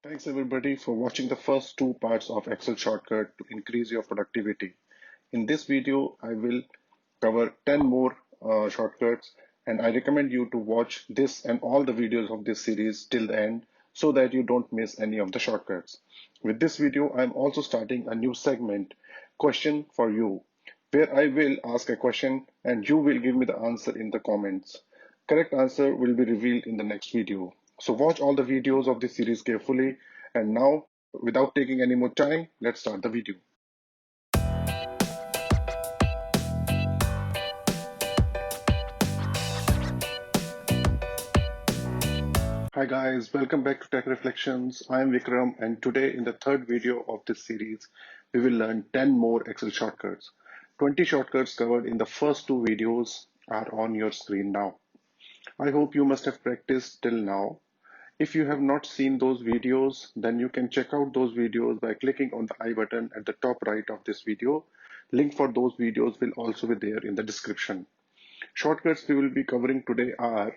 Thanks everybody for watching the first two parts of Excel shortcut to increase your productivity. In this video, I will cover 10 more shortcuts, and I recommend you to watch this and all the videos of this series till the end so that you don't miss any of the shortcuts. With this video, I'm also starting a new segment, question for you, where I will ask a question and you will give me the answer in the comments. Correct answer will be revealed in the next video. So watch all the videos of this series carefully. And now, without taking any more time, let's start the video. Hi guys, welcome back to Tech Reflections. I am Vikram, and today in the third video of this series, we will learn 10 more Excel shortcuts. 20 shortcuts covered in the first two videos are on your screen now. I hope you must have practiced till now. If you have not seen those videos, then you can check out those videos by clicking on the I button at the top right of this video. Link for those videos will also be there in the description. Shortcuts we will be covering today are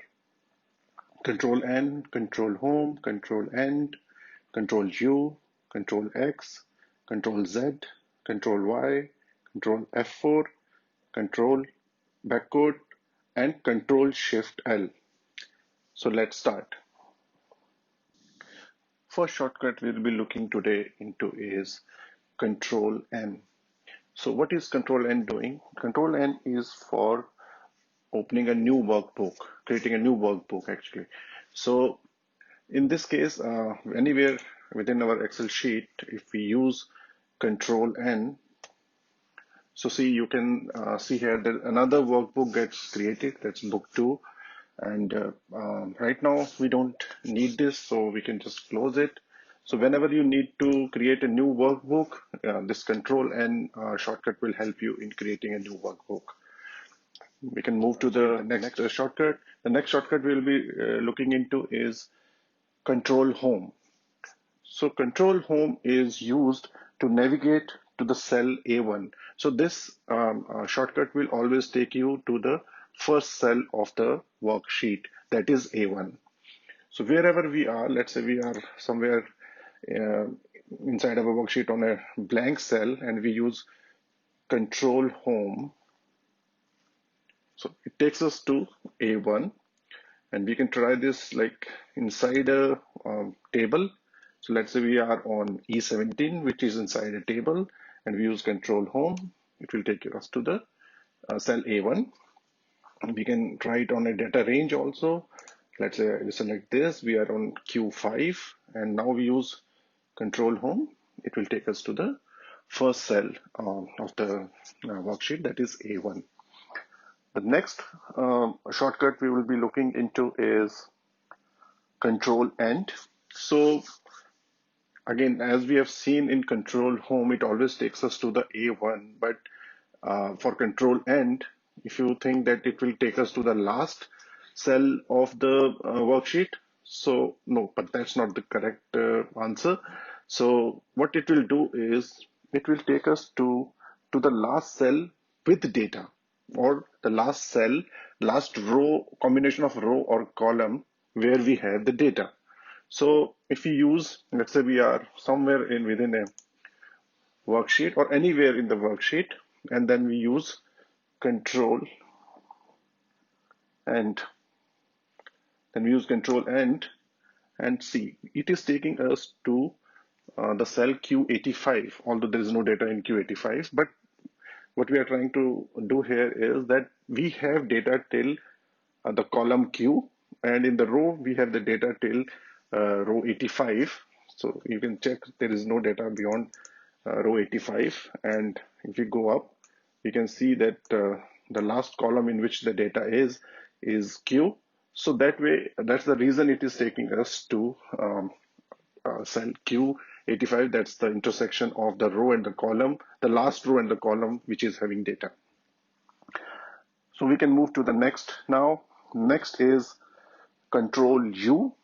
Control N, Control Home, Control End, Control U, Control X, Control Z, Control Y, Control F4, Control Backward, and Control Shift L. So let's start. First shortcut we'll be looking today into is Control N. So what is Control N doing? Control N is for opening a new workbook, creating a new workbook actually. So in this case, anywhere within our Excel sheet, if we use Control N, so see you can see here that another workbook gets created, that's book 2. And right now we don't need this, so we can just close it. So whenever you need to create a new workbook, this Control N shortcut will help you in creating a new workbook. We can move to the next shortcut. The next shortcut we'll be looking into is Control Home. So Control Home is used to navigate to the cell A1. So this shortcut will always take you to the first cell of the worksheet, that is A1. So wherever we are, let's say we are somewhere inside of a worksheet on a blank cell and we use Control Home. So it takes us to A1, and we can try this like inside a table. So let's say we are on E17, which is inside a table, and we use Control Home. It will take us to the cell A1. We can try it on a data range also. Let's say we select this, we are on Q5, and now we use Control Home. It will take us to the first cell of the worksheet, that is A1. The next shortcut we will be looking into is Control End. So again, as we have seen in Control Home, it always takes us to the A1, but for Control End, if you think that it will take us to the last cell of the worksheet, so no, but that's not the correct answer. So what it will do is it will take us to the last cell with data, or the last cell, last row, combination of row or column where we have the data. So if we use, let's say we are somewhere in within a worksheet or anywhere in the worksheet, and then we use Control End. Then we use Control End, and see, it is taking us to the cell Q85, although there is no data in Q85. But what we are trying to do here is that we have data till the column Q, and in the row we have the data till row 85. So you can check there is no data beyond row 85, and if we go up, we can see that the last column in which the data is Q. So that way, that's the reason it is taking us to cell Q85. That's the intersection of the row and the column, the last row and the column which is having data. So we can move to the next now. Next is Control U.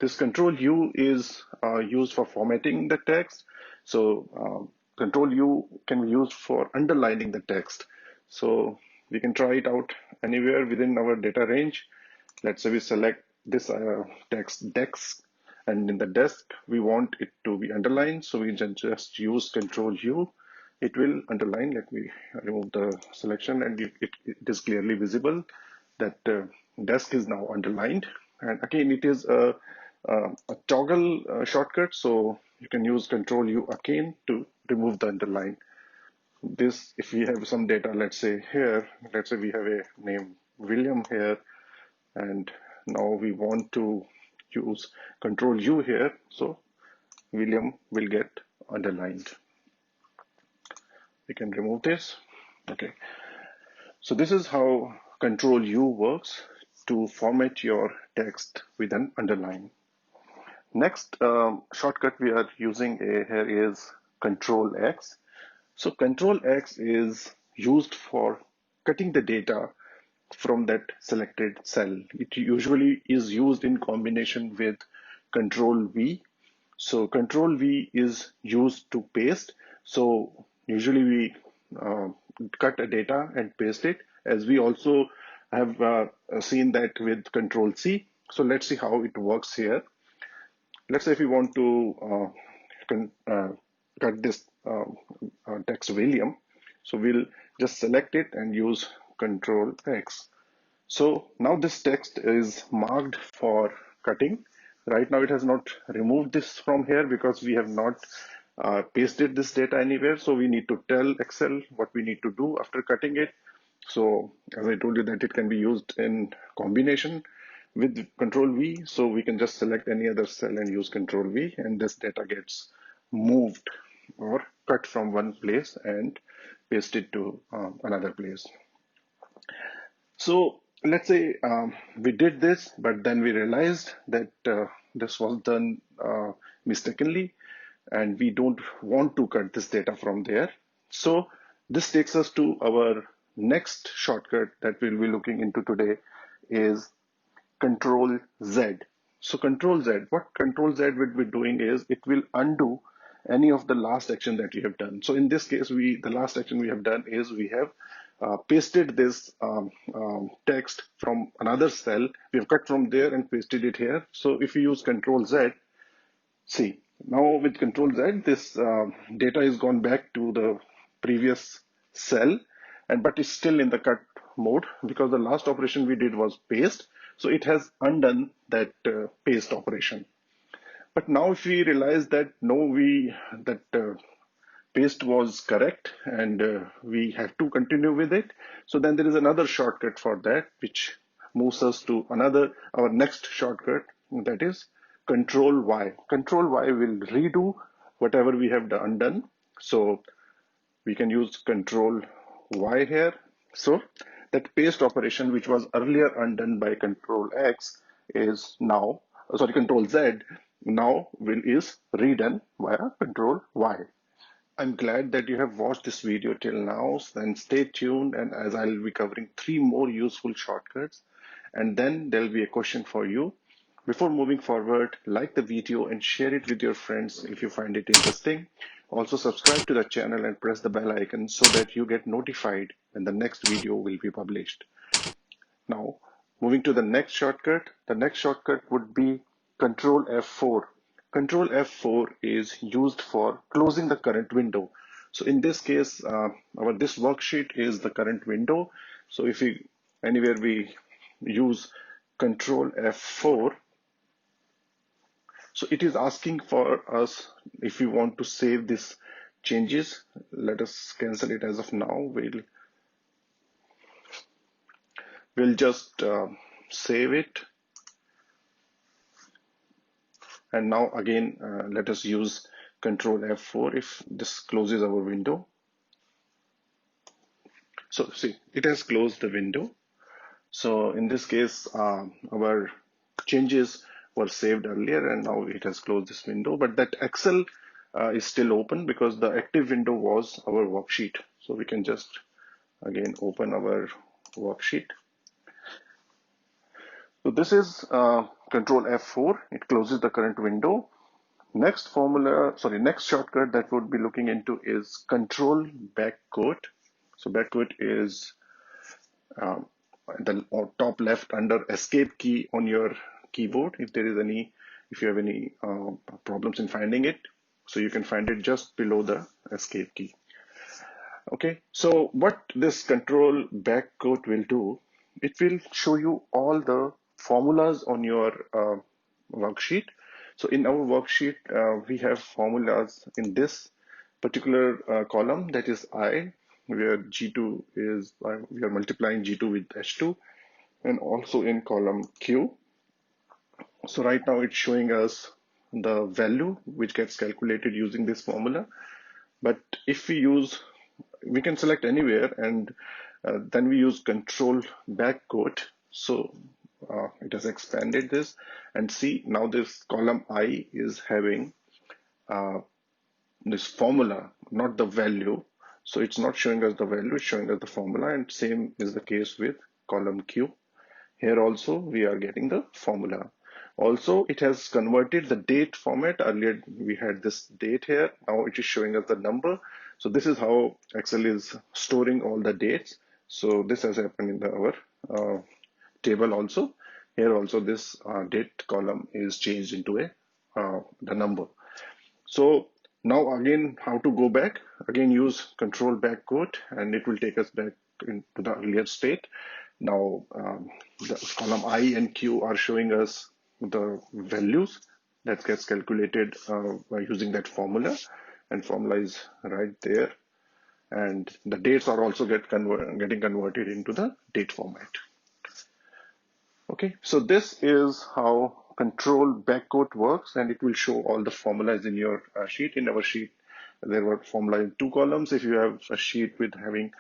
This Control U is used for formatting the text. So Control U can be used for underlining the text. So we can try it out anywhere within our data range. Let's say we select this text And in the desk, we want it to be underlined. So we just use Control U. It will underline. Let me remove the selection, and it is clearly visible that desk is now underlined. And again, it is a toggle shortcut. So you can use Control U again to remove the underline. This, if we have some data, let's say here, let's say we have a name William here, and now we want to use Control U here, so William will get underlined. We can remove this. Okay, so this is how Control U works to format your text with an underline. Next shortcut we are using here is Control X. So Control X is used for cutting the data from that selected cell. It usually is used in combination with Control V. So Control V is used to paste. So usually we cut a data and paste it, as we also have seen that with Control C. So let's see how it works here. Let's say if we want to cut this text William, so we'll just select it and use Control X. So now this text is marked for cutting. Right now it has not removed this from here because we have not pasted this data anywhere. So we need to tell Excel what we need to do after cutting it. So as I told you that it can be used in combination with Control V. So we can just select any other cell and use Control V, and this data gets moved or cut from one place and pasted to another place. So let's say we did this, but then we realized that this was done mistakenly, and we don't want to cut this data from there. So this takes us to our next shortcut that we'll be looking into today is Control Z. So Control Z, what Control Z will be doing is it will undo any of the last action that you have done. So in this case, the last action we have done is we have pasted this text from another cell. We have cut from there and pasted it here. So if you use Control Z, see, now with Control Z, this data is gone back to the previous cell, but it's still in the cut mode because the last operation we did was paste. So it has undone that paste operation. But now if we realize that paste was correct and we have to continue with it, so then there is another shortcut for that, which moves us to our next shortcut, that is Control Y. Control Y will redo whatever we have undone. So we can use Control Y here. So that paste operation, which was earlier undone by Control X, is now, Control Z, now is redone via Control Y. I'm glad that you have watched this video till now, then stay tuned, and as I'll be covering 3 more useful shortcuts, and then there'll be a question for you. Before moving forward, like the video and share it with your friends if you find it interesting. Also subscribe to the channel and press the bell icon so that you get notified when the next video will be published. Now, moving to the next shortcut would be Control F4. Control F4 is used for closing the current window. So in this case, this worksheet is the current window. So if we use Control F4, so it is asking for us if we want to save these changes. Let us cancel it as of now. We'll just save it. And now again, let us use Control F4 if this closes our window. So see, it has closed the window. So in this case, our changes were saved earlier and now it has closed this window, but that Excel is still open because the active window was our worksheet. So we can just again open our worksheet. So this is Control F4. It closes the current window. Next shortcut that we'll be looking into is Control Backquote. So backquote is the top left under Escape key on your keyboard if there is any if you have any problems in finding it. So you can find it just below the escape key. Okay, so what this control backquote will do, it will show you all the formulas on your worksheet. So in our worksheet, we have formulas in this particular column, that is I, where G2 is, we are multiplying G2 with H2, and also in column Q. So right now it's showing us the value which gets calculated using this formula. But if we can select anywhere, and then we use control backquote. So it has expanded this, and see now this column I is having this formula, not the value. So it's not showing us the value, it's showing us the formula, and same is the case with column Q. Here also we are getting the formula. Also, it has converted the date format. Earlier we had this date here. Now it is showing us the number. So this is how Excel is storing all the dates. So this has happened in our table also. Here also this date column is changed into the number. So now again, how to go back? Again, use control backquote, and it will take us back into the earlier state. Now the column I and Q are showing us the values that gets calculated by using that formula, and formula is right there, and the dates are also getting converted into the date format. Okay, so this is how control backquote works, and it will show all the formulas in your sheet. In our sheet, there were formula in 2 columns. If you have a sheet with having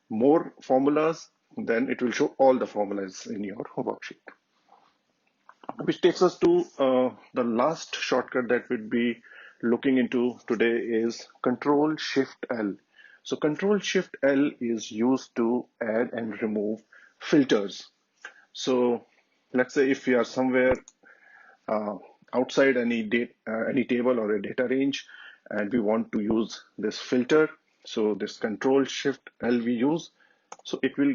more formulas, then it will show all the formulas in your worksheet. Which takes us to the last shortcut that we'd be looking into today is Control Shift L. So Control Shift L is used to add and remove filters. So let's say if we are somewhere outside any table or a data range, and we want to use this filter, so this Control Shift L we use. So it will,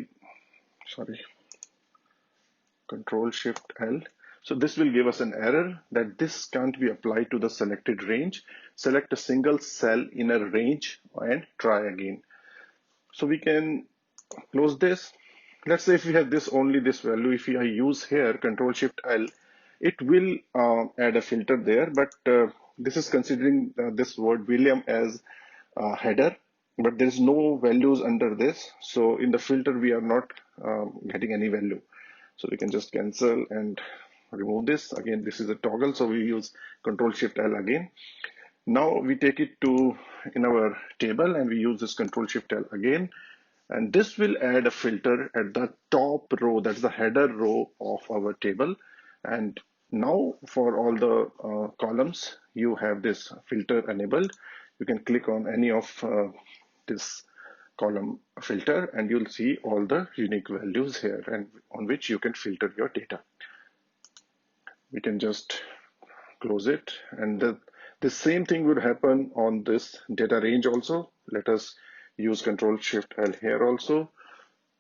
Control Shift L. So this will give us an error that this can't be applied to the selected range. Select a single cell in a range and try again. So we can close this. Let's say if we have only this value, if I use here Control Shift L, it will add a filter there, but this is considering this word William as a header, but there is no values under this. So in the filter, we are not getting any value. So we can just cancel and remove this. Again, this is a toggle, so we use Control Shift L again. Now we take it to in our table, and we use this Control Shift L again. And this will add a filter at the top row, that's the header row of our table. And now for all the columns, you have this filter enabled. You can click on any of this column filter, and you'll see all the unique values here, and on which you can filter your data. We can just close it, and the same thing would happen on this data range also. Let us use Control Shift L here also.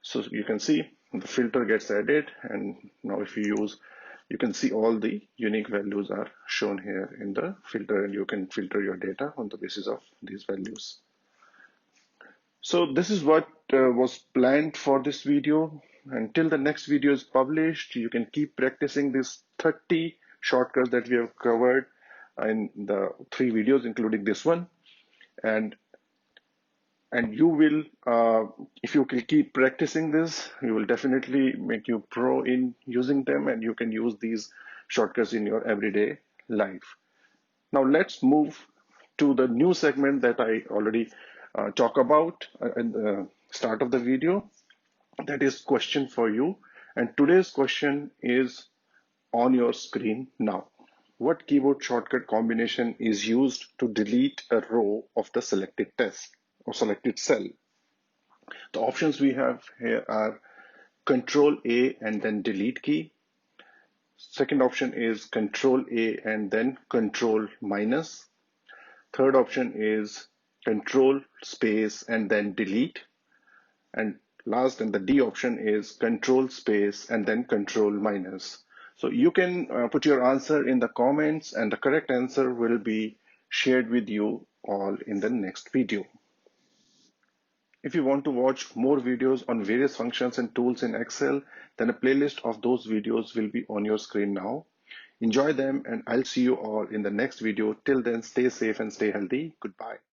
So you can see the filter gets added, and now if you use, you can see all the unique values are shown here in the filter, and you can filter your data on the basis of these values. So this is what was planned for this video. Until the next video is published, you can keep practicing these 30 shortcuts that we have covered in the 3 videos, including this one. And you will, if you can keep practicing this, you will definitely make you pro in using them, and you can use these shortcuts in your everyday life. Now let's move to the new segment that I already talked about at the start of the video. That is question for you. And today's question is on your screen now. What keyboard shortcut combination is used to delete a row of the selected text or selected cell? The options we have here are Control A and then delete key. Second option is Control A and then Control minus. Third option is Control space and then delete. And last, and the D option is Control space and then Control minus. So you can put your answer in the comments and the correct answer will be shared with you all in the next video. If you want to watch more videos on various functions and tools in Excel, then a playlist of those videos will be on your screen now. Enjoy them and I'll see you all in the next video. Till then, stay safe and stay healthy. Goodbye.